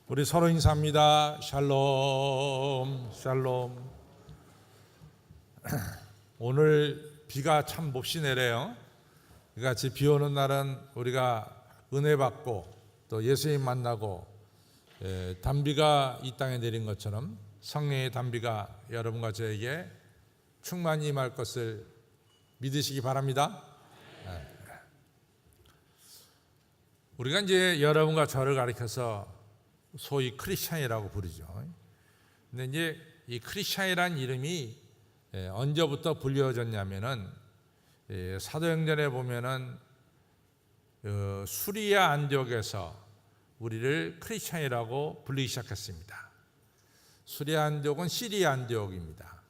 우리 서로 인사합니다. 샬롬, 샬롬. 오늘 비가 참 몹시 내려요. 같이 비 오는 날은 우리가 은혜 받고 또 예수님 만나고 단비가 이 땅에 내린 것처럼 성령의 단비가 여러분과 저에게 충만히 임할 것을 믿으시기 바랍니다. 우리가 이제 여러분과 저를 가리켜서 소위 크리스찬이라고 부르죠. 근데 이제 이 크리스찬이라는 이름이 언제부터 불려졌냐면은 사도행전에 보면은 수리아 안디옥에서 우리를 크리스찬이라고 불리기 시작했습니다. 수리아 안디옥은 시리아 안디옥입니다.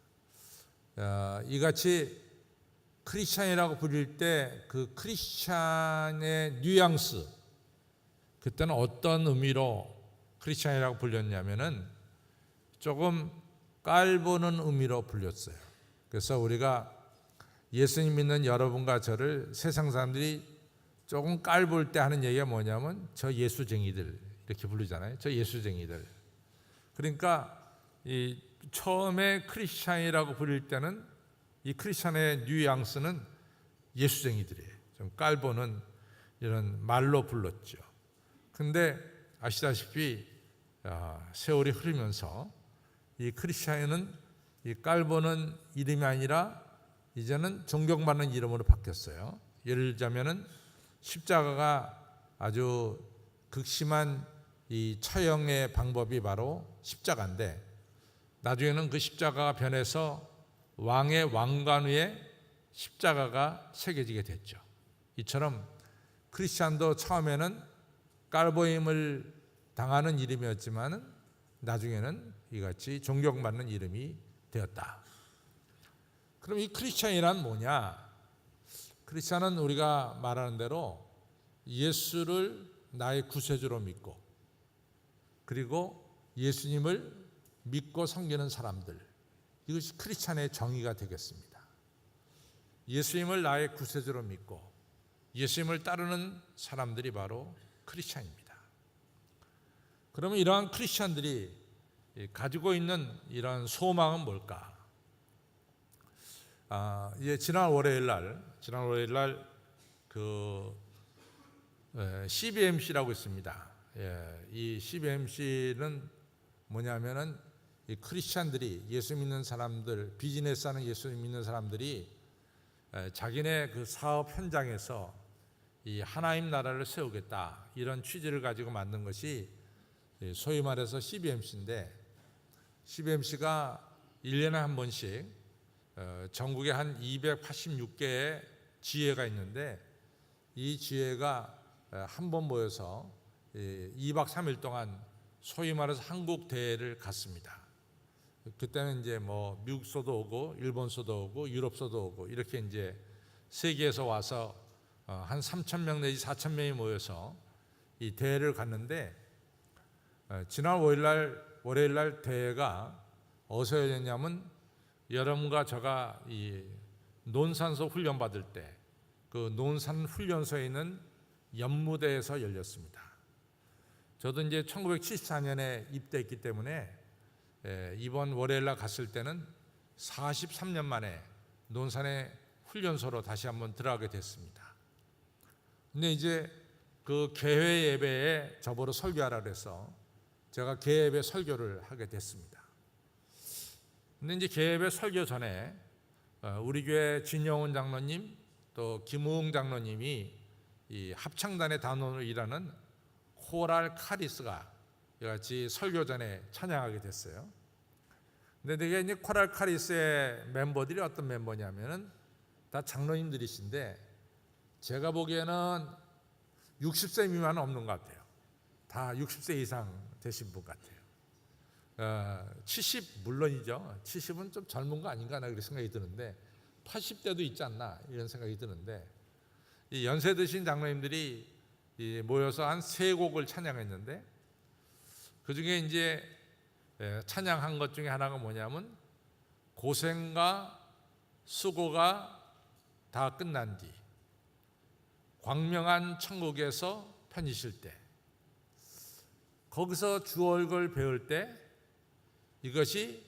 이같이 크리스찬이라고 부릴 때 그 크리스찬의 뉘앙스, 그때는 어떤 의미로 크리스찬이라고 불렸냐면은 조금 깔보는 의미로 불렸어요. 그래서 우리가 예수님 믿는 여러분과 저를 세상 사람들이 조금 깔볼 때 하는 얘기가 뭐냐면 저 예수쟁이들 이렇게 부르잖아요. 저 예수쟁이들. 그러니까 이 처음에 크리스찬이라고 부릴 때는 이 크리스찬의 뉘앙스는 예수쟁이들이에요. 좀 깔보는 이런 말로 불렀죠. 근데 아시다시피 세월이 흐르면서 이 크리스찬은 이 깔보는 이름이 아니라 이제는 존경받는 이름으로 바뀌었어요. 예를 들자면은 십자가가 아주 극심한 이 처형의 방법이 바로 십자가인데 나중에는 그 십자가가 변해서 왕의 왕관 위에 십자가가 새겨지게 됐죠. 이처럼 크리스찬도 처음에는 깔보임을 당하는 이름이었지만 나중에는 이같이 존경받는 이름이 되었다. 그럼 이 크리스찬이란 뭐냐? 크리스찬은 우리가 말하는 대로 예수를 나의 구세주로 믿고 그리고 예수님을 믿고 섬기는 사람들, 이것이 크리스찬의 정의가 되겠습니다. 예수님을 나의 구세주로 믿고 예수님을 따르는 사람들이 바로 크리스찬입니다. 그러면 이러한 크리스찬들이 가지고 있는 이러한 소망은 뭘까? 지난 월요일 날 그 CBMC라고 있습니다. 이 CBMC는 뭐냐면은 이 크리스찬들이 예수 믿는 사람들, 비즈니스하는 예수 믿는 사람들이 자기네 그 사업 현장에서 이 하나님 나라를 세우겠다 이런 취지를 가지고 만든 것이 소위 말해서 CBMC인데 CBMC가 1년에 한 번씩 전국에 한 286개의 지회가 있는데 이 지회가 한 번 모여서 2박 3일 동안 소위 말해서 한국 대회를 갔습니다. 그때는 이제 뭐 미국서도 오고 일본서도 오고 유럽서도 오고 이렇게 이제 세계에서 와서 한 3,000명 내지 4,000명이 모여서 이 대회를 갔는데 지난 월요일 날 대회가 어디서 열렸냐면 여러분과 제가 이 논산소 훈련 받을 때 그 논산 훈련소에 있는 연무대에서 열렸습니다. 저도 이제 1974년에 입대했기 때문에 이번 월요일 날 갔을 때는 43년 만에 논산의 훈련소로 다시 한번 들어가게 됐습니다. 근데 이제 그 개회 예배에 저보러 설교하라 그래서 제가 개회 예배 설교를 하게 됐습니다. 근데 이제 개회 예배 설교 전에 우리 교회 진영훈 장로님 또 김우웅 장로님이 이 합창단의 단원으로 일하는 코랄 카리스가 같이 설교 전에 찬양하게 됐어요. 근데 이게 이제 코랄 카리스의 멤버들이 어떤 멤버냐면은 다 장로님들이신데 제가 보기에는 60세 미만은 없는 것 같아요. 다 60세 이상 되신 분 같아요. 70 물론이죠. 70은 좀 젊은 거 아닌가 나 그런 생각이 드는데 80대도 있지 않나 이런 생각이 드는데 이 연세 드신 장로님들이 모여서 한 3곡을 찬양했는데 그 중에 이제 찬양한 것 중에 하나가 뭐냐면 고생과 수고가 다 끝난 뒤 광명한 천국에서 편히쉴 때 거기서 주 얼굴 배울 때 이것이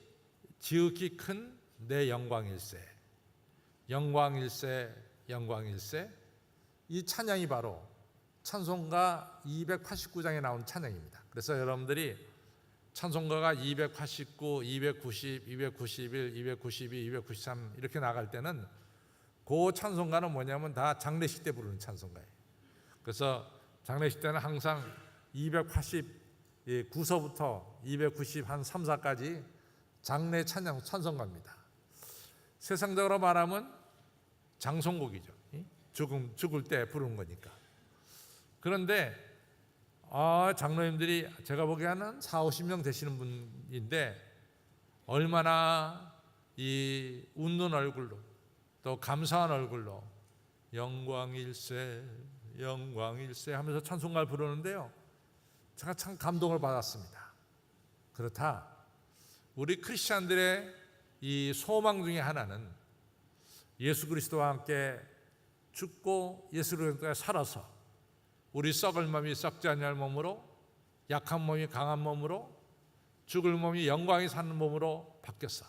지극히 큰 내 영광일세, 영광일세, 영광일세. 이 찬양이 바로 찬송가 289장에 나온 찬양입니다. 그래서 여러분들이 찬송가가 289, 290, 291, 292, 293 이렇게 나갈 때는 그 찬송가는 뭐냐면 다 장례식 때 부르는 찬송가예요. 그래서 장례식 때는 항상 289서부터 290 한 3, 4까지 장례 찬양 찬송가입니다. 세상적으로 말하면 장송곡이죠. 죽을 때 부르는 거니까. 그런데 장로님들이 제가 보기에는 40-50명 되시는 분인데 얼마나 이 웃는 얼굴로 또 감사한 얼굴로 영광일세 영광일세 하면서 찬송가를 부르는데요, 제가 참 감동을 받았습니다. 그렇다, 우리 크리스찬들의 이 소망 중에 하나는 예수 그리스도와 함께 죽고 예수 그리스도와 살아서 우리 썩을 몸이 썩지 않을 몸으로, 약한 몸이 강한 몸으로, 죽을 몸이 영광이 사는 몸으로 바뀌었어.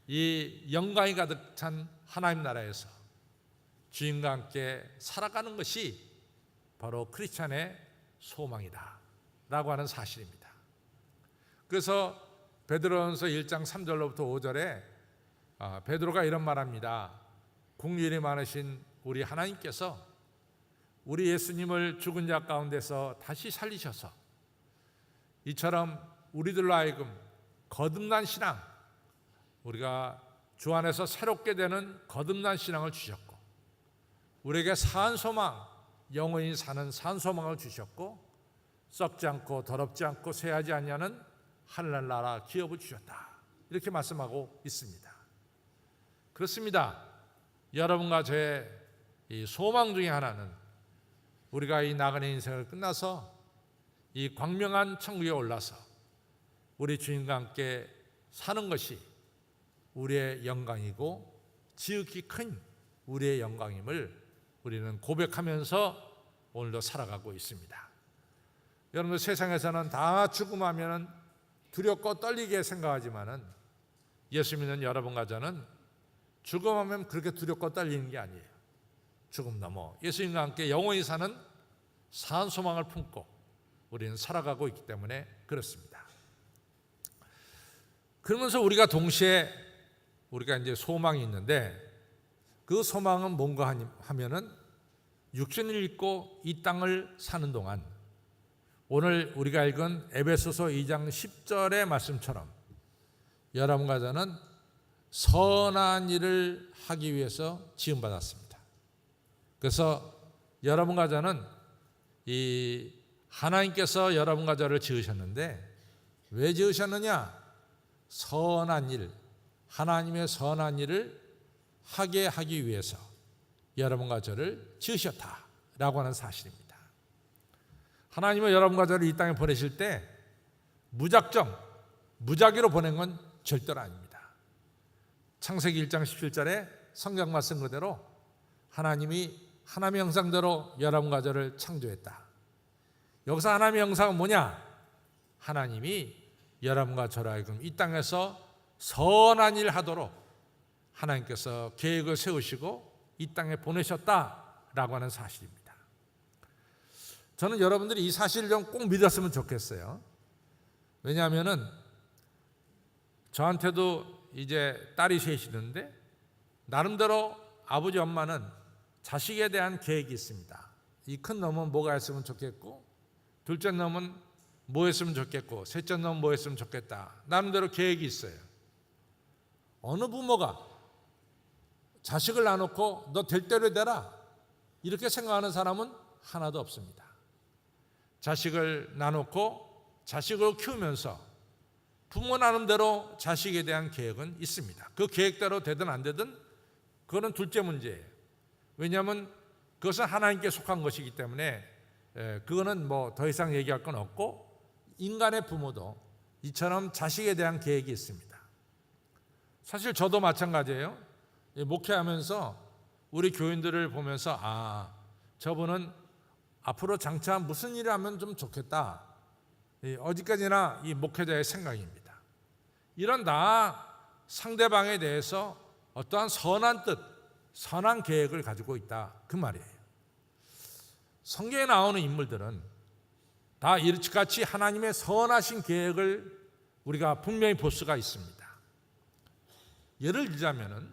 이 영광이 가득 찬 하나님 나라에서 주님과 함께 살아가는 것이 바로 크리스찬의 소망이다 라고 하는 사실입니다. 그래서 베드로전서 1장 3절로부터 5절에 베드로가 이런 말합니다. 긍휼이 많으신 우리 하나님께서 우리 예수님을 죽은 자 가운데서 다시 살리셔서 이처럼 우리들로 하여금 거듭난 신앙, 우리가 주 안에서 새롭게 되는 거듭난 신앙을 주셨고, 우리에게 산 소망, 영원히 사는 산 소망을 주셨고, 썩지 않고 더럽지 않고 쇠하지 아니하는 하늘나라 기업을 주셨다, 이렇게 말씀하고 있습니다. 그렇습니다. 여러분과 저의 이 소망 중에 하나는 우리가 이 나그네 인생을 끝나서 이 광명한 천국에 올라서 우리 주님과 함께 사는 것이 우리의 영광이고 지극히 큰 우리의 영광임을 우리는 고백하면서 오늘도 살아가고 있습니다. 여러분, 세상에서는 다 죽음하면 두렵고 떨리게 생각하지만은 예수 믿는 여러분과 저는 죽음하면 그렇게 두렵고 떨리는 게 아니에요. 죽음 넘어 예수님과 함께 영원히 사는 산 소망을 품고 우리는 살아가고 있기 때문에 그렇습니다. 그러면서 우리가 동시에 우리가 이제 소망이 있는데, 그 소망은 뭔가 하면은 육신을 입고 이 땅을 사는 동안 오늘 우리가 읽은 에베소서 2장 10절의 말씀처럼 여러분과 저는 선한 일을 하기 위해서 지음받았습니다. 그래서 여러분과 저는 이 하나님께서 여러분과 저를 지으셨는데 왜 지으셨느냐? 선한 일, 하나님의 선한 일을 하게 하기 위해서 여러분과 저를 지으셨다라고 하는 사실입니다. 하나님은 여러분과 저를 이 땅에 보내실 때 무작정, 무작위로 보낸 건 절대로 아닙니다. 창세기 1장 17절에 성경 말씀 그대로 하나님이 하나님의 형상대로 여러분과 저를 창조했다. 여기서 하나님의 형상은 뭐냐? 하나님이 여러분과 저를 하여금 이 땅에서 선한 일 하도록 하나님께서 계획을 세우시고 이 땅에 보내셨다라고 하는 사실입니다. 저는 여러분들이 이 사실을 좀 꼭 믿었으면 좋겠어요. 왜냐하면은 저한테도 이제 딸이 셋이는데 나름대로 아버지 엄마는 자식에 대한 계획이 있습니다. 이 큰 놈은 뭐가 했으면 좋겠고, 둘째 놈은 뭐 했으면 좋겠고, 셋째 놈은 뭐 했으면 좋겠다. 나름대로 계획이 있어요. 어느 부모가 자식을 놔놓고 너 될 대로 되라 이렇게 생각하는 사람은 하나도 없습니다. 자식을 놔놓고 자식을 키우면서 부모 나름대로 자식에 대한 계획은 있습니다. 그 계획대로 되든 안 되든 그거는 둘째 문제예요. 왜냐하면 그것은 하나님께 속한 것이기 때문에 그거는 뭐 더 이상 얘기할 건 없고, 인간의 부모도 이처럼 자식에 대한 계획이 있습니다. 사실 저도 마찬가지예요. 목회하면서 우리 교인들을 보면서 저분은 앞으로 장차 무슨 일을 하면 좀 좋겠다, 어디까지나 이 목회자의 생각입니다. 이런 상대방에 대해서 어떠한 선한 뜻, 선한 계획을 가지고 있다, 그 말이에요. 성경에 나오는 인물들은 다 이렇게같이 하나님의 선하신 계획을 우리가 분명히 볼 수가 있습니다. 예를 들자면은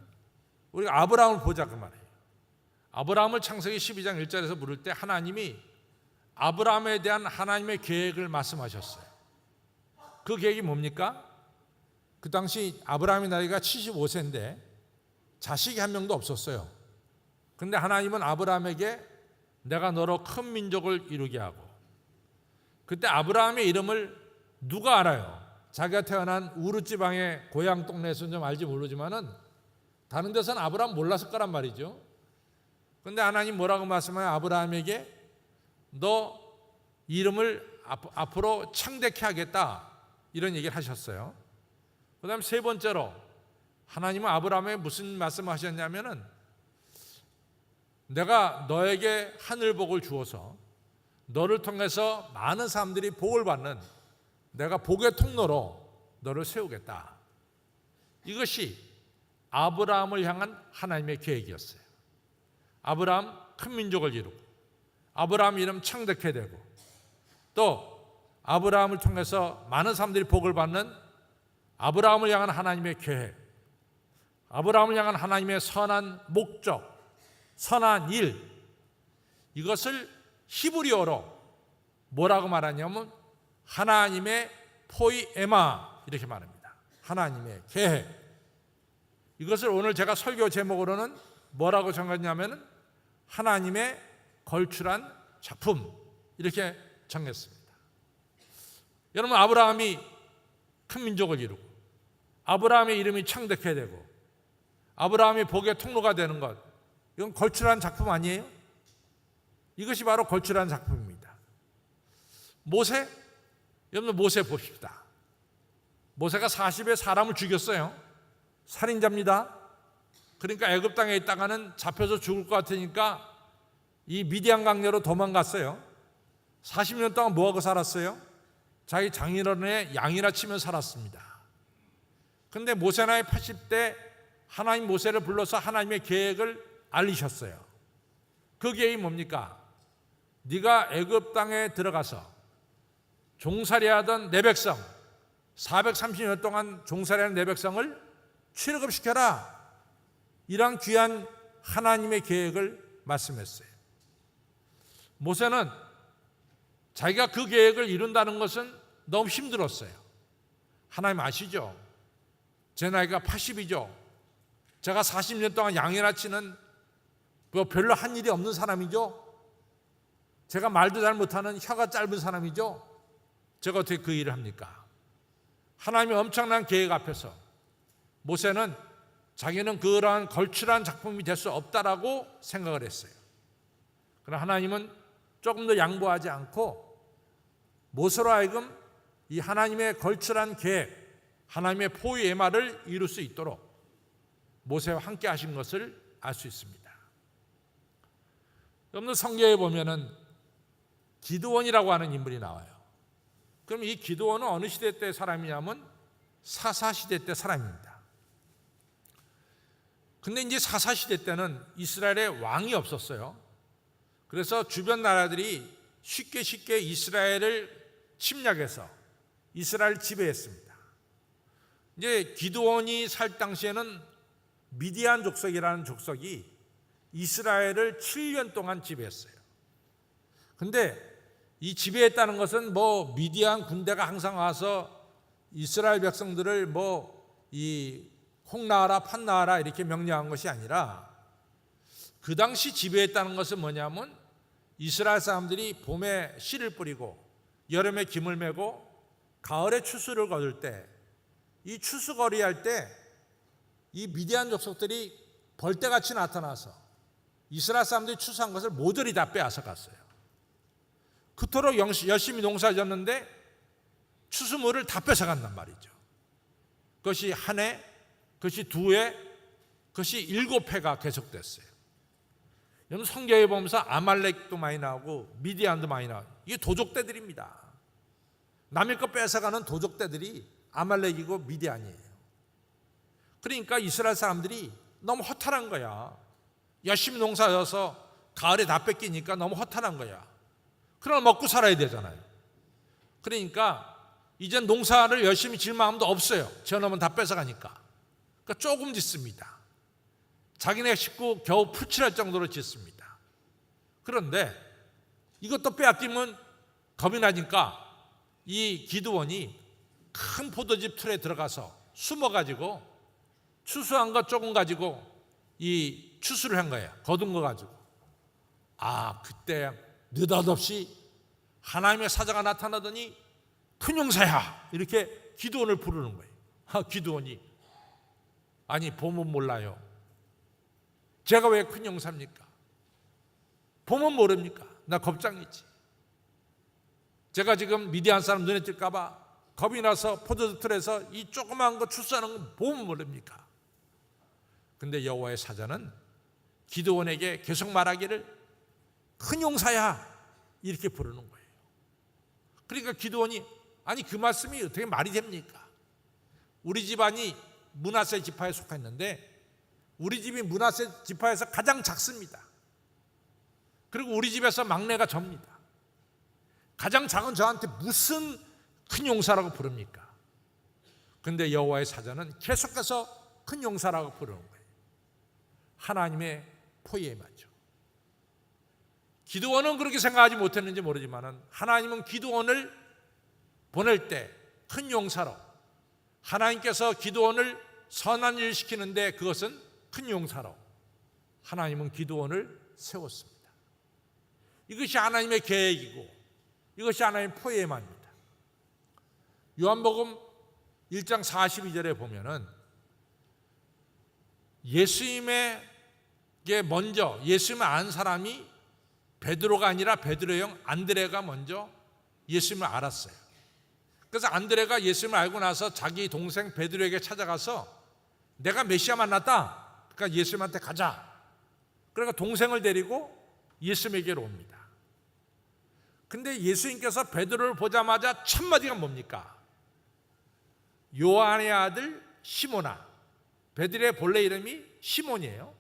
우리가 아브라함을 보자, 그 말이에요. 아브라함을 창세기 12장 1절에서 부를 때 하나님이 아브라함에 대한 하나님의 계획을 말씀하셨어요. 그 계획이 뭡니까? 그 당시 아브라함의 나이가 75세인데 자식이 한 명도 없었어요. 그런데 하나님은 아브라함에게 내가 너로 큰 민족을 이루게 하고, 그때 아브라함의 이름을 누가 알아요? 자기가 태어난 우르 지방의 고향 동네에서는 좀 알지 모르지만은 다른 데서는 아브라함 몰랐을 거란 말이죠. 그런데 하나님 뭐라고 말씀해요? 아브라함에게 너 이름을 앞으로 창대케 하겠다, 이런 얘기를 하셨어요. 그 다음 세 번째로 하나님은 아브라함에게 무슨 말씀하셨냐면은 내가 너에게 하늘복을 주어서 너를 통해서 많은 사람들이 복을 받는 내가 복의 통로로 너를 세우겠다. 이것이 아브라함을 향한 하나님의 계획이었어요. 아브라함 큰 민족을 이루고 아브라함 이름 창대케 되고 또 아브라함을 통해서 많은 사람들이 복을 받는 아브라함을 향한 하나님의 계획, 아브라함을 향한 하나님의 선한 목적, 선한 일, 이것을 히브리어로 뭐라고 말하냐면 하나님의 포이에마, 이렇게 말합니다. 하나님의 계획. 이것을 오늘 제가 설교 제목으로는 뭐라고 정했냐면 하나님의 걸출한 작품, 이렇게 정했습니다. 여러분, 아브라함이 큰 민족을 이루고 아브라함의 이름이 창대케 되고 아브라함이 복의 통로가 되는 것, 이건 걸출한 작품 아니에요? 이것이 바로 걸출한 작품입니다. 모세, 여러분 모세 봅시다. 모세가 40에 사람을 죽였어요. 살인자입니다. 그러니까 애굽 땅에 있다가는 잡혀서 죽을 것 같으니까 이 미디안 강야로 도망갔어요. 40년 동안 뭐하고 살았어요? 자기 장인어른의 양이나 치며 살았습니다. 그런데 모세 나이 80대 하나님 모세를 불러서 하나님의 계획을 알리셨어요. 그 계획이 뭡니까? 네가 애굽 땅에 들어가서 종살이하던 내 백성 430년 동안 종살이하는 내 백성을 출애굽시켜라. 이런 귀한 하나님의 계획을 말씀했어요. 모세는 자기가 그 계획을 이룬다는 것은 너무 힘들었어요. 하나님 아시죠? 제 나이가 80이죠. 제가 40년 동안 양이나 치는 별로 한 일이 없는 사람이죠. 제가 말도 잘 못하는 혀가 짧은 사람이죠. 제가 어떻게 그 일을 합니까? 하나님의 엄청난 계획 앞에서 모세는 자기는 그러한 걸출한 작품이 될 수 없다라고 생각을 했어요. 그러나 하나님은 조금 더 양보하지 않고 모세로 하여금 이 하나님의 걸출한 계획, 하나님의 포이에마를 이룰 수 있도록 모세와 함께 하신 것을 알 수 있습니다. 여러분, 성경에 보면은 기드온이라고 하는 인물이 나와요. 그럼 이 기드온은 어느 시대 때 사람이냐면 사사시대 때 사람입니다. 근데 이제 사사시대 때는 이스라엘에 왕이 없었어요. 그래서 주변 나라들이 쉽게 이스라엘을 침략해서 이스라엘을 지배했습니다. 이제 기드온이 살 당시에는 미디안 족속이라는 족속이 이스라엘을 7년 동안 지배했어요. 근데 이 지배했다는 것은 미디안 군대가 항상 와서 이스라엘 백성들을 이 홍나하라 판나하라 이렇게 명령한 것이 아니라 그 당시 지배했다는 것은 뭐냐면 이스라엘 사람들이 봄에 씨를 뿌리고 여름에 김을 메고 가을에 추수를 거둘 때 이 추수거리 할 때 이 미디안 족속들이 벌떼같이 나타나서 이스라엘 사람들이 추수한 것을 모조리 다 빼앗아 갔어요. 그토록 열심히 농사 지었는데 추수물을 다 뺏어간단 말이죠. 그것이 한 해, 그것이 두 해, 그것이 7회가 계속됐어요. 여러분, 성경에 보면서 아말렉도 많이 나오고 미디안도 많이 나오고 이게 도적대들입니다. 남의 거 뺏어가는 도적대들이 아말렉이고 미디안이에요. 그러니까 이스라엘 사람들이 너무 허탈한 거야. 열심히 농사여서 가을에 다 뺏기니까 너무 허탈한 거야. 그러나 먹고 살아야 되잖아요. 그러니까 이제 농사를 열심히 지을 마음도 없어요. 저놈은 다 뺏어가니까. 그러니까 조금 짓습니다. 자기네 식구 겨우 풀칠할 정도로 짓습니다. 그런데 이것도 빼앗기면 겁이 나니까 이 기드온이 큰 포도즙 틀에 들어가서 숨어가지고 추수한 것 조금 가지고 이 추수를 한 거예요. 거둔 거 가지고. 그때 느닷없이 하나님의 사자가 나타나더니 큰 용사야 이렇게 기드온을 부르는 거예요. 기드온이 보면 몰라요. 제가 왜 큰 용사입니까? 보면 모릅니까? 나 겁장이지. 제가 지금 미디안 사람 눈에 띌까 봐 겁이 나서 포도주 틀에서 이 조그만 거 출수하는 거 보면 모릅니까? 근데 여호와의 사자는 기드온에게 계속 말하기를 큰 용사야 이렇게 부르는 거예요. 그러니까 기드온이 그 말씀이 어떻게 말이 됩니까? 우리 집안이 므낫세 지파에 속했는데 우리 집이 므낫세 지파에서 가장 작습니다. 그리고 우리 집에서 막내가 접니다. 가장 작은 저한테 무슨 큰 용사라고 부릅니까? 근데 여호와의 사자는 계속해서 큰 용사라고 부르는 거예요. 하나님의 포위에 맞죠. 기드온은 그렇게 생각하지 못했는지 모르지만 하나님은 기드온을 보낼 때 큰 용사로, 하나님께서 기드온을 선한 일을 시키는데 그것은 큰 용사로 하나님은 기드온을 세웠습니다. 이것이 하나님의 계획이고 이것이 하나님의 포위에 맞습니다. 요한복음 1장 42절에 보면은 예수님에게 먼저 예수님을 안 사람이 베드로가 아니라 베드로의 형 안드레가 먼저 예수님을 알았어요. 그래서 안드레가 예수님을 알고 나서 자기 동생 베드로에게 찾아가서 내가 메시아 만났다. 그러니까 예수님한테 가자. 그러니까 동생을 데리고 예수님에게로 옵니다. 근데 예수님께서 베드로를 보자마자 첫 마디가 뭡니까? 요한의 아들 시몬아. 베드로의 본래 이름이 시몬이에요.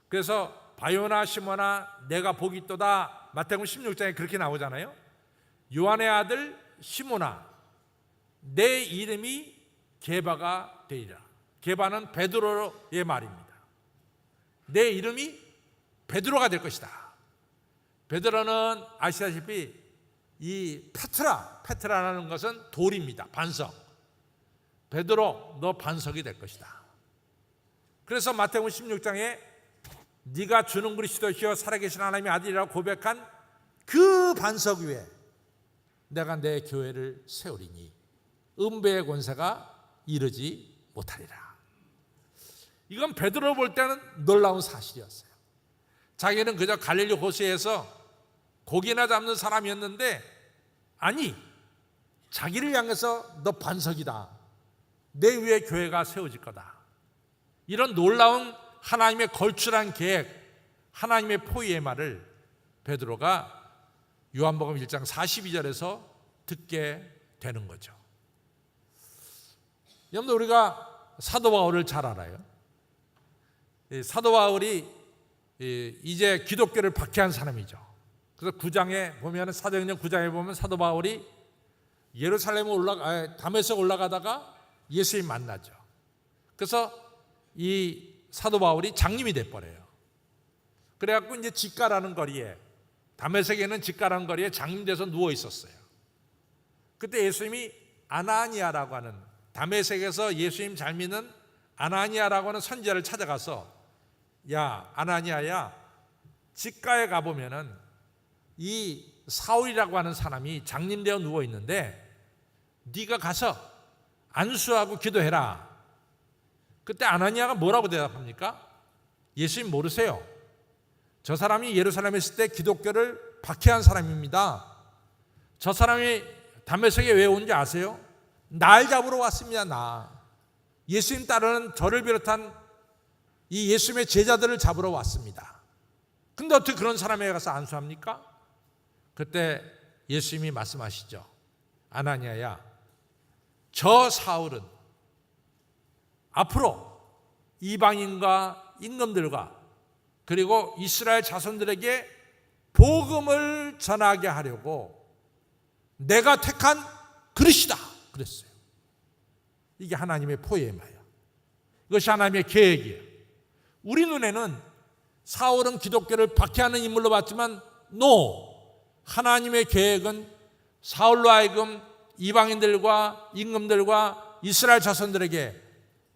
그래서 바요나 시몬아 내가 복이 있도다. 마태복음 16장에 그렇게 나오잖아요. 요한의 아들 시몬아 내 이름이 게바가 되리라. 게바는 베드로의 말입니다. 내 이름이 베드로가 될 것이다. 베드로는 아시다시피 이 페트라라는 것은 돌입니다. 반석. 베드로 너 반석이 될 것이다. 그래서 마태복음 16장에 네가 주는 그리스도시요 살아계신 하나님의 아들이라고 고백한 그 반석 위에 내가 내 교회를 세우리니 음배의 권세가 이르지 못하리라. 이건 베드로 볼 때는 놀라운 사실이었어요. 자기는 그저 갈릴리 호수에서 고기나 잡는 사람이었는데 자기를 향해서 너 반석이다. 내 위에 교회가 세워질 거다. 이런 놀라운 하나님의 걸출한 계획, 하나님의 포위의 말을 베드로가 요한복음 1장 42절에서 듣게 되는 거죠. 여러분들 우리가 사도 바울을 잘 알아요. 사도 바울이 이제 기독교를 박해한 사람이죠. 그래서 9장에 보면 사도행전 9장에 보면 사도 바울이 다메섹 올라가다가 예수님 만나죠. 그래서 이 사도 바울이 장님이 돼버려요. 그래갖고 이제 직가라는 거리에 다메섹에는 직가라는 거리에 장님 돼서 누워 있었어요. 그때 예수님이 아나니아라고 하는 다메섹에서 예수님 잘 믿는 아나니아라고 하는 선지자를 찾아가서 야 아나니아야 직가에 가보면은 이 사울이라고 하는 사람이 장님되어 누워 있는데 네가 가서 안수하고 기도해라. 그때 아나니아가 뭐라고 대답합니까? 예수님 모르세요. 저 사람이 예루살렘에 있을 때 기독교를 박해한 사람입니다. 저 사람이 다메섹에 왜 온지 아세요? 날 잡으러 왔습니다. 나 예수님 따르는 저를 비롯한 이 예수님의 제자들을 잡으러 왔습니다. 근데 어떻게 그런 사람에게 가서 안수합니까? 그때 예수님이 말씀하시죠. 아나니아야, 저 사울은 앞으로 이방인과 임금들과 그리고 이스라엘 자손들에게 복음을 전하게 하려고 내가 택한 그릇이다 그랬어요. 이게 하나님의 포에마야. 이것이 하나님의 계획이에요. 우리 눈에는 사울은 기독교를 박해하는 인물로 봤지만 하나님의 계획은 사울로 하여금 이방인들과 임금들과 이스라엘 자손들에게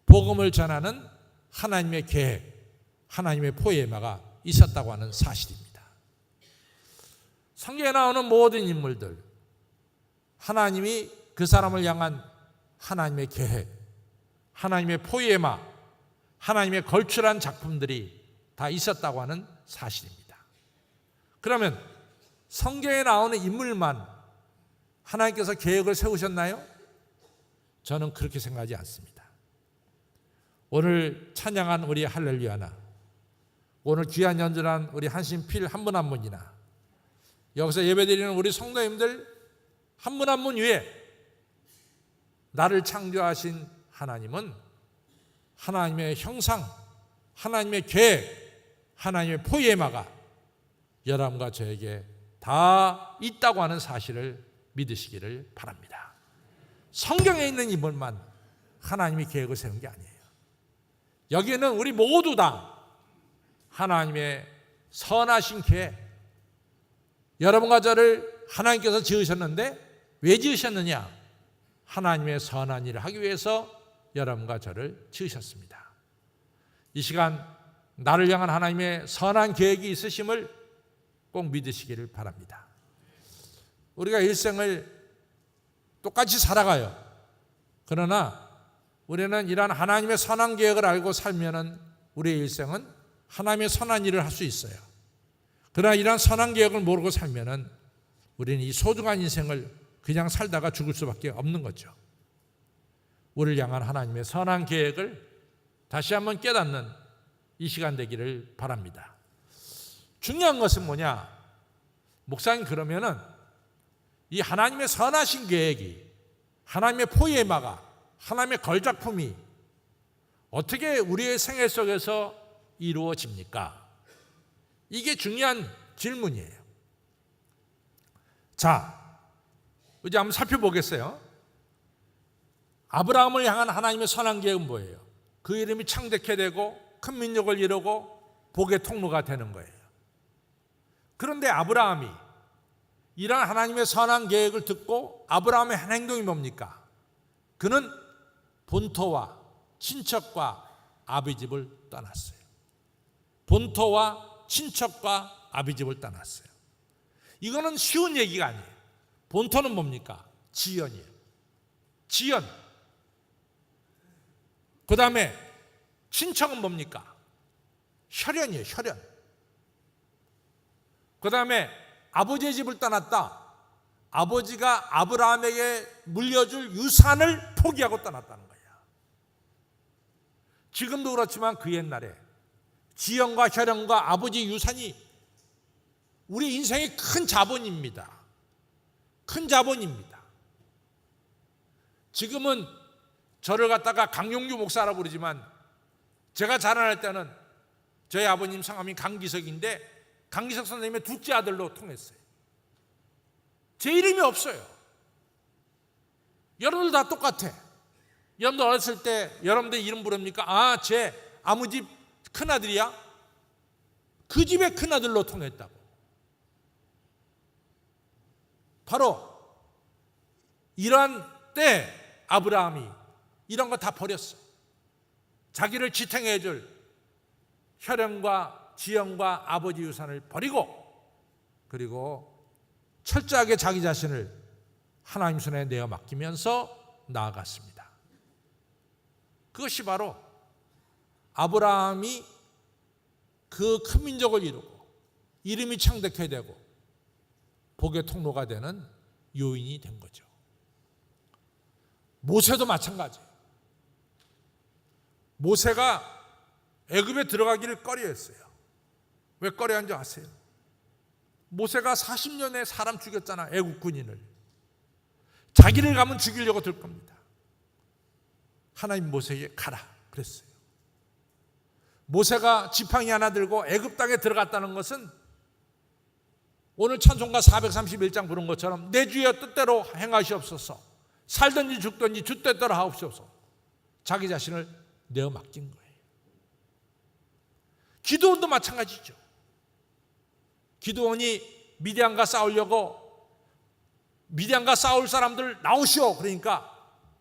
복음을 전하는 하나님의 계획, 하나님의 포에마가 있었다고 하는 사실입니다. 성경에 나오는 모든 인물들, 하나님이 그 사람을 향한 하나님의 계획, 하나님의 포에마, 하나님의 걸출한 작품들이 다 있었다고 하는 사실입니다. 그러면 성경에 나오는 인물만 하나님께서 계획을 세우셨나요? 저는 그렇게 생각하지 않습니다. 오늘 찬양한 우리 할렐루야나, 오늘 귀한 연주한 우리 한신필 한 분 한 분이나, 여기서 예배드리는 우리 성도님들 한 분 한 분 위에 나를 창조하신 하나님은 하나님의 형상, 하나님의 계획, 하나님의 포에마가 여러분과 저에게 다 있다고 하는 사실을 믿으시기를 바랍니다. 성경에 있는 인물만 하나님이 계획을 세운 게 아니에요. 여기에는 우리 모두 다 하나님의 선하신 계획, 여러분과 저를 하나님께서 지으셨는데 왜 지으셨느냐? 하나님의 선한 일을 하기 위해서 여러분과 저를 지으셨습니다. 이 시간 나를 향한 하나님의 선한 계획이 있으심을 꼭 믿으시기를 바랍니다. 우리가 일생을 똑같이 살아가요. 그러나 우리는 이러한 하나님의 선한 계획을 알고 살면 우리의 일생은 하나님의 선한 일을 할 수 있어요. 그러나 이러한 선한 계획을 모르고 살면 우리는 이 소중한 인생을 그냥 살다가 죽을 수밖에 없는 거죠. 우리를 향한 하나님의 선한 계획을 다시 한번 깨닫는 이 시간 되기를 바랍니다. 중요한 것은 뭐냐? 목사님, 그러면은 이 하나님의 선하신 계획이, 하나님의 포에마가, 하나님의 걸작품이 어떻게 우리의 생애 속에서 이루어집니까? 이게 중요한 질문이에요. 자, 이제 한번 살펴보겠어요. 아브라함을 향한 하나님의 선한 계획은 뭐예요? 그 이름이 창대케 되고 큰 민족을 이루고 복의 통로가 되는 거예요. 그런데 아브라함이 이러한 하나님의 선한 계획을 듣고 아브라함의 한 행동이 뭡니까? 그는 본토와 친척과 아비집을 떠났어요. 본토와 친척과 아비집을 떠났어요. 이거는 쉬운 얘기가 아니에요. 본토는 뭡니까? 지연이에요. 지연. 그 다음에 친척은 뭡니까? 혈연이에요. 혈연. 그 다음에 아버지의 집을 떠났다. 아버지가 아브라함에게 물려줄 유산을 포기하고 떠났다는 거예요. 지금도 그렇지만 그 옛날에 지연과 혈연과 아버지 유산이 우리 인생의 큰 자본입니다. 큰 자본입니다. 지금은 저를 갖다가 강용규 목사라고 부르지만 제가 자라날 때는 저희 아버님 성함이 강기석인데 강기석 선생님의 둘째 아들로 통했어요. 제 이름이 없어요. 여러분들 다 똑같아. 여러분들 어렸을 때 여러분들 이름 부릅니까? 아, 제 아무집 큰아들이야? 그 집의 큰아들로 통했다고. 바로 이러한 때 아브라함이 이런 거 다 버렸어. 자기를 지탱해 줄 혈연과 지연과 아버지 유산을 버리고, 그리고 철저하게 자기 자신을 하나님 손에 내어 맡기면서 나아갔습니다. 그것이 바로 아브라함이 그 큰 민족을 이루고 이름이 창대케 되고 복의 통로가 되는 요인이 된 거죠. 모세도 마찬가지예요. 모세가 애굽에 들어가기를 꺼려했어요. 왜 꺼려한 줄 아세요? 모세가 40년에 사람 죽였잖아, 애굽 군인을. 자기를 가면 죽이려고 들 겁니다. 하나님 모세에게 가라 그랬어요. 모세가 지팡이 하나 들고 애굽 땅에 들어갔다는 것은 오늘 찬송가 431장 부른 것처럼 내 주여 뜻대로 행하시옵소서, 살든지 죽든지 주 뜻대로 하옵소서, 자기 자신을 내어 맡긴 거예요. 기드온도 마찬가지죠. 기드온이 미디안과 싸우려고 미디안과 싸울 사람들 나오시오 그러니까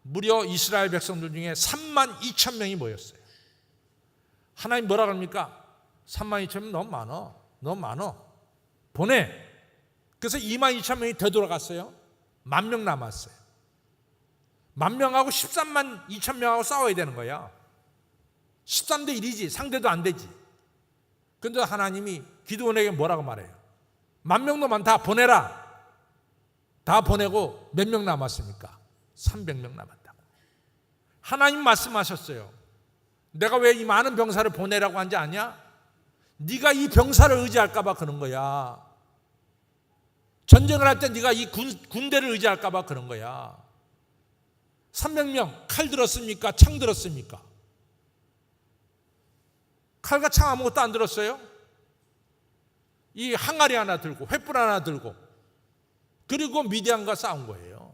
무려 이스라엘 백성들 중에 32,000명이 모였어요. 하나님 뭐라 그럽니까? 32,000명 너무 많아. 너무 많아. 보내. 그래서 22,000명이 되돌아갔어요. 10,000명 남았어요. 10,000명하고 13만 2,000명하고 싸워야 되는 거야. 13대 1이지. 상대도 안 되지. 그런데 하나님이 기드온에게 뭐라고 말해요? 10,000명 놈만 다 보내라. 다 보내고 몇 명 남았습니까? 300명 남았다고. 하나님 말씀하셨어요. 내가 왜 이 많은 병사를 보내라고 한지 아냐? 네가 이 병사를 의지할까 봐 그런 거야. 전쟁을 할 때 네가 이 군대를 의지할까 봐 그런 거야. 300명 칼 들었습니까? 창 들었습니까? 칼과 창 아무것도 안 들었어요. 이 항아리 하나 들고 횃불 하나 들고 그리고 미디안과 싸운 거예요.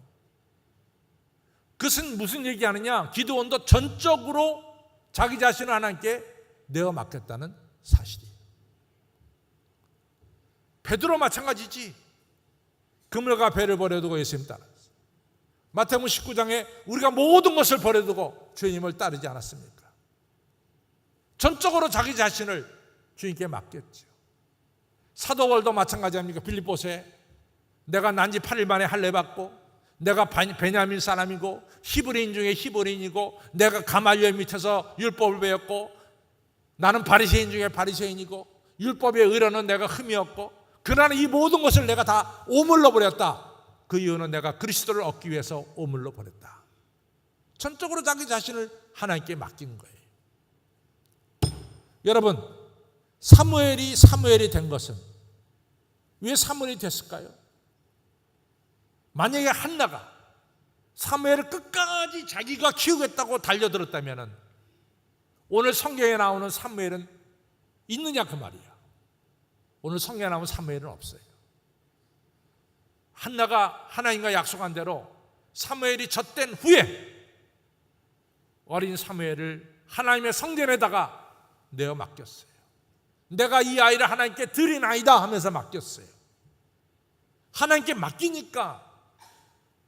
그것은 무슨 얘기하느냐? 기드온도 전적으로 자기 자신을 하나님께 내어 맡겼다는 사실이에요. 베드로 마찬가지지. 그물과 배를 버려두고 예수님 따랐어요. 마태복음 19장에 우리가 모든 것을 버려두고 주님을 따르지 않았습니까? 전적으로 자기 자신을 주님께 맡겼죠. 사도 바울도 마찬가지 아닙니까? 빌립보서에 내가 난지 8일 만에 할례 받고 내가 베냐민 사람이고 히브리인 중에 히브리인이고 내가 가말리엘 밑에서 율법을 배웠고 나는 바리새인 중에 바리새인이고 율법의 의로는 내가 흠이었고 그러나 이 모든 것을 내가 다 오물러 버렸다. 그 이유는 내가 그리스도를 얻기 위해서 오물러 버렸다. 전적으로 자기 자신을 하나님께 맡긴 거예요. 여러분, 사무엘이 된 것은 왜 사무엘이 됐을까요? 만약에 한나가 사무엘을 끝까지 자기가 키우겠다고 달려들었다면 오늘 성경에 나오는 사무엘은 있느냐 그 말이야. 오늘 성경에 나오는 사무엘은 없어요. 한나가 하나님과 약속한 대로 사무엘이 젖된 후에 어린 사무엘을 하나님의 성전에다가 내어 맡겼어요. 내가 이 아이를 하나님께 드린 아이다 하면서 맡겼어요. 하나님께 맡기니까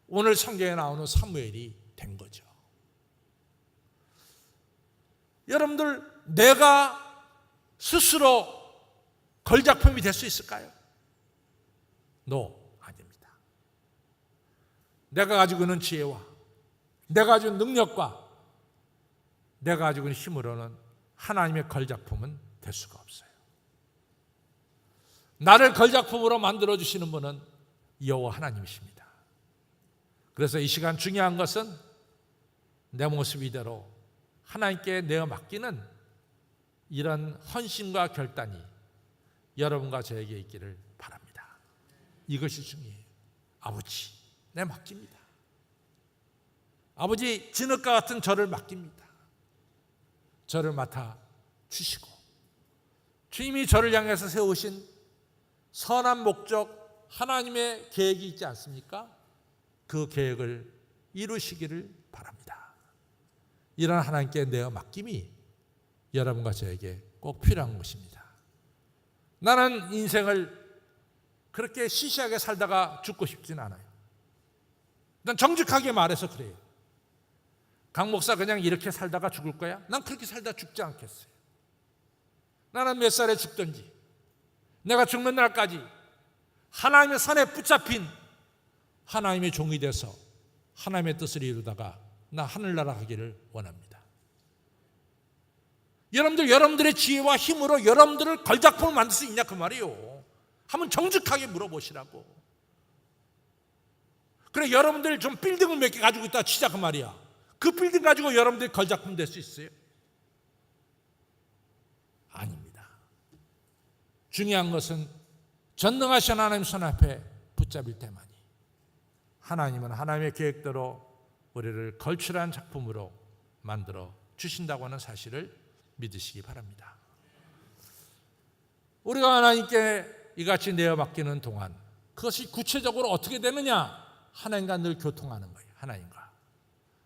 오늘 성경에 나오는 사무엘이 된 거죠. 여러분들, 내가 스스로 걸작품이 될 수 있을까요? 아닙니다. 내가 가지고 있는 지혜와 내가 가지고 있는 능력과 내가 가지고 있는 힘으로는 하나님의 걸작품은 될 수가 없어요. 나를 걸작품으로 만들어주시는 분은 여호와 하나님이십니다. 그래서 이 시간 중요한 것은 내 모습 이대로 하나님께 내어 맡기는 이런 헌신과 결단이 여러분과 저에게 있기를 바랍니다. 이것이 중요해요. 아버지, 내 맡깁니다. 아버지, 진흙과 같은 저를 맡깁니다. 저를 맡아 주시고 주님이 저를 향해서 세우신 선한 목적, 하나님의 계획이 있지 않습니까? 그 계획을 이루시기를 바랍니다. 이런 하나님께 내어 맡김이 여러분과 저에게 꼭 필요한 것입니다. 나는 인생을 그렇게 시시하게 살다가 죽고 싶진 않아요. 난 정직하게 말해서 그래요. 강 목사 그냥 이렇게 살다가 죽을 거야? 난 그렇게 살다 죽지 않겠어요. 나는 몇 살에 죽든지 내가 죽는 날까지 하나님의 선에 붙잡힌 하나님의 종이 돼서 하나님의 뜻을 이루다가 나 하늘나라 가기를 원합니다. 여러분들의 지혜와 힘으로 여러분들을 걸작품을 만들 수 있냐 그 말이에요. 한번 정직하게 물어보시라고. 그래, 여러분들이 좀 빌딩을 몇 개 가지고 있다 치자 그 말이야. 그 빌딩 가지고 여러분들이 걸작품 될 수 있어요? 아닙니다. 중요한 것은 전능하신 하나님 손 앞에 붙잡을 때만이 하나님은 하나님의 계획대로 우리를 걸출한 작품으로 만들어 주신다고 하는 사실을 믿으시기 바랍니다. 우리가 하나님께 이같이 내어 맡기는 동안 그것이 구체적으로 어떻게 되느냐? 하나님과 늘 교통하는 거예요.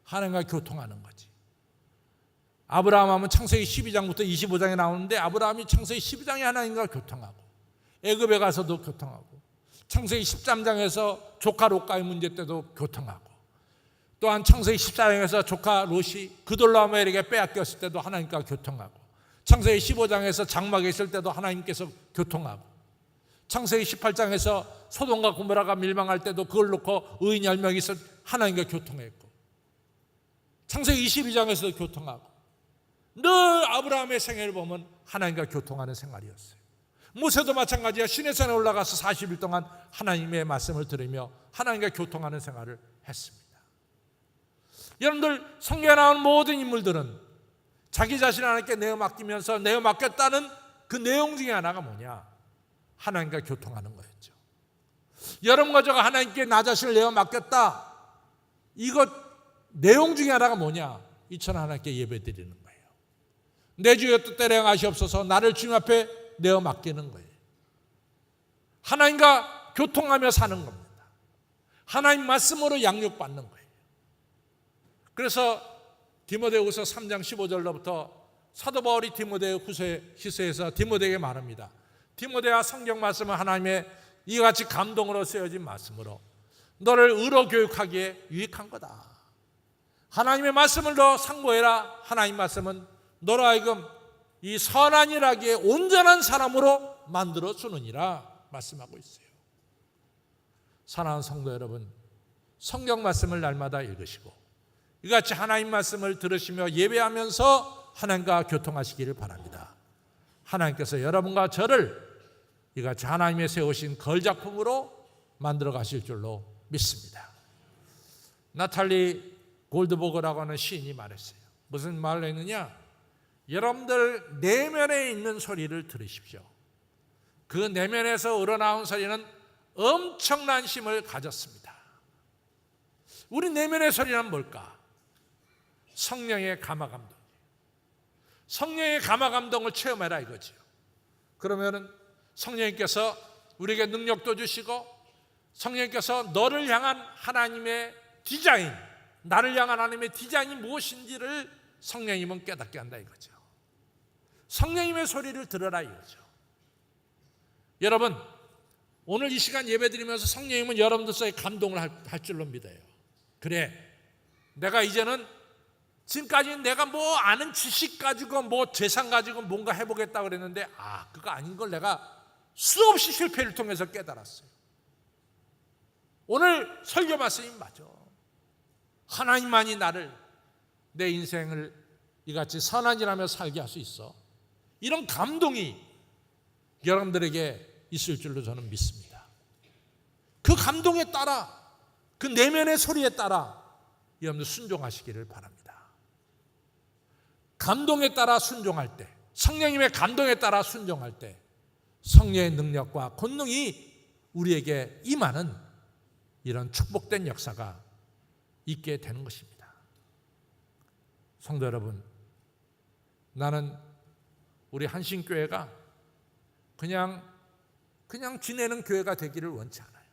하나님과 교통하는 거지. 아브라함 하면 창세기 12장부터 25장에 나오는데 아브라함이 창세기 12장에 하나님과 교통하고 애굽에 가서도 교통하고 창세기 13장에서 조카 롯과의 문제 때도 교통하고 또한 창세기 14장에서 조카 롯이 그돌라오멜에게 빼앗겼을 때도 하나님과 교통하고 창세기 15장에서 장막에 있을 때도 하나님께서 교통하고 창세기 18장에서 소돔과 고모라가 밀망할 때도 그걸 놓고 의인 10명이 있어 하나님과 교통했고 창세기 22장에서도 교통하고 늘 아브라함의 생애를 보면 하나님과 교통하는 생활이었어요. 모세도 마찬가지야. 시내산에 올라가서 40일 동안 하나님의 말씀을 들으며 하나님과 교통하는 생활을 했습니다. 여러분들 성경에 나오는 모든 인물들은 자기 자신을 하나님께 내어 맡기면서 내어 맡겼다는 그 내용 중에 하나가 뭐냐? 하나님과 교통하는 거였죠. 여러분과 저가 하나님께 나 자신을 내어 맡겼다. 이것 내용 중에 하나가 뭐냐? 이처럼 하나님께 예배드리는 거예요. 내 주의 뜻대로 행하시옵소서. 나를 주님 앞에 내어 맡기는 거예요. 하나님과 교통하며 사는 겁니다. 하나님 말씀으로 양육받는 거예요. 그래서 디모데후서 3장 15절로부터 사도 바울이 디모데 후서에서 디모데에게 말합니다. 디모데야, 성경 말씀은 하나님의 이같이 감동으로 쓰여진 말씀으로 너를 의로 교육하기에 유익한 거다. 하나님의 말씀을 너 상고해라. 하나님 말씀은 너로 하여금 이 선한 일하기에 온전한 사람으로 만들어 주느니라 말씀하고 있어요. 사랑하는 성도 여러분, 성경 말씀을 날마다 읽으시고 이같이 하나님 말씀을 들으시며 예배하면서 하나님과 교통하시기를 바랍니다. 하나님께서 여러분과 저를 이같이 하나님의 세우신 걸작품으로 만들어 가실 줄로 믿습니다. 나탈리 골드버거라고 하는 시인이 말했어요. 무슨 말을 했느냐? 여러분들 내면에 있는 소리를 들으십시오. 그 내면에서 우러나온 소리는 엄청난 힘을 가졌습니다. 우리 내면의 소리는 뭘까? 성령의 감화감동. 성령의 감화감동을 체험해라 이거죠. 그러면은 성령님께서 우리에게 능력도 주시고 성령님께서 너를 향한 하나님의 디자인, 나를 향한 하나님의 디자인이 무엇인지를 성령님은 깨닫게 한다 이거죠. 성령님의 소리를 들어라 이거죠. 여러분, 오늘 이 시간 예배드리면서 성령님은 여러분들 사이에 감동을 할 줄로 믿어요. 그래, 내가 이제는 지금까지 내가 뭐 아는 지식 가지고 뭐 재산 가지고 뭔가 해보겠다 그랬는데 그거 아닌 걸 내가 수없이 실패를 통해서 깨달았어요. 오늘 설교 말씀이 맞아. 하나님만이 나를 내 인생을 이같이 선한 일하며 살게 할 수 있어. 이런 감동이 여러분들에게 있을 줄로 저는 믿습니다. 그 감동에 따라 그 내면의 소리에 따라 여러분들 순종하시기를 바랍니다. 감동에 따라 순종할 때, 성령님의 감동에 따라 순종할 때 성령의 능력과 권능이 우리에게 임하는 이런 축복된 역사가 있게 되는 것입니다. 성도 여러분, 나는 우리 한신교회가 그냥 지내는 교회가 되기를 원치 않아요.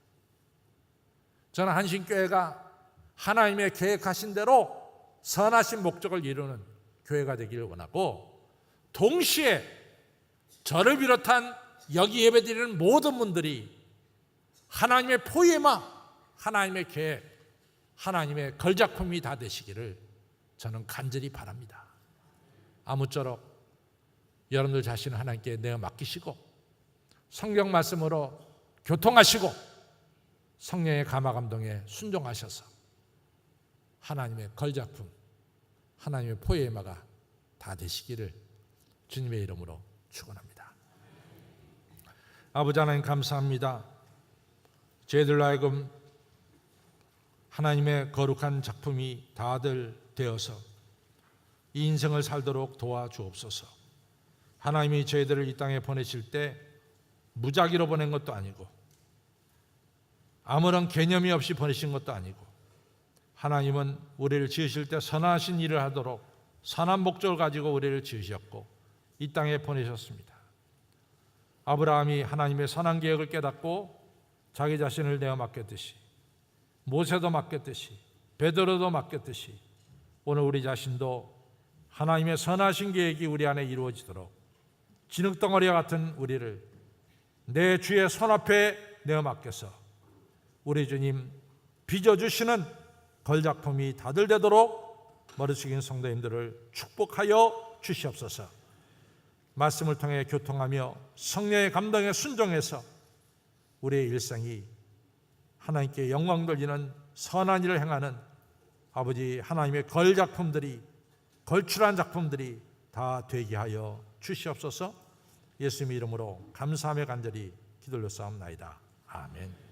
저는 한신교회가 하나님의 계획하신 대로 선하신 목적을 이루는 교회가 되기를 원하고, 동시에 저를 비롯한 여기 예배드리는 모든 분들이 하나님의 포에마, 하나님의 계획, 하나님의 걸작품이 다 되시기를 저는 간절히 바랍니다. 아무쪼록 여러분들 자신을 하나님께 내어 맡기시고 성경 말씀으로 교통하시고 성령의 감화감동에 순종하셔서 하나님의 걸작품, 하나님의 포에마가 다 되시기를 주님의 이름으로 축원합니다. 아버지 하나님 감사합니다. 저희들로 하여금 하나님의 거룩한 작품이 다들 되어서 이 인생을 살도록 도와주옵소서. 하나님이 저희들을 이 땅에 보내실 때 무작위로 보낸 것도 아니고 아무런 개념이 없이 보내신 것도 아니고 하나님은 우리를 지으실 때 선하신 일을 하도록 선한 목적을 가지고 우리를 지으셨고 이 땅에 보내셨습니다. 아브라함이 하나님의 선한 계획을 깨닫고 자기 자신을 내어 맡겼듯이, 모세도 맡겼듯이, 베드로도 맡겼듯이 오늘 우리 자신도 하나님의 선하신 계획이 우리 안에 이루어지도록 진흙덩어리와 같은 우리를 내 주의 손 앞에 내어 맡겨서 우리 주님 빚어주시는 걸작품이 다들 되도록 머리 숙인 성도님들을 축복하여 주시옵소서. 말씀을 통해 교통하며 성령의 감동에 순종해서 우리의 일생이 하나님께 영광 돌리는 선한 일을 행하는 아버지 하나님의 걸작품들이, 걸출한 작품들이 다 되게 하여 주시옵소서. 예수님의 이름으로 감사하며 간절히 기도를 싸움나이다. 아멘.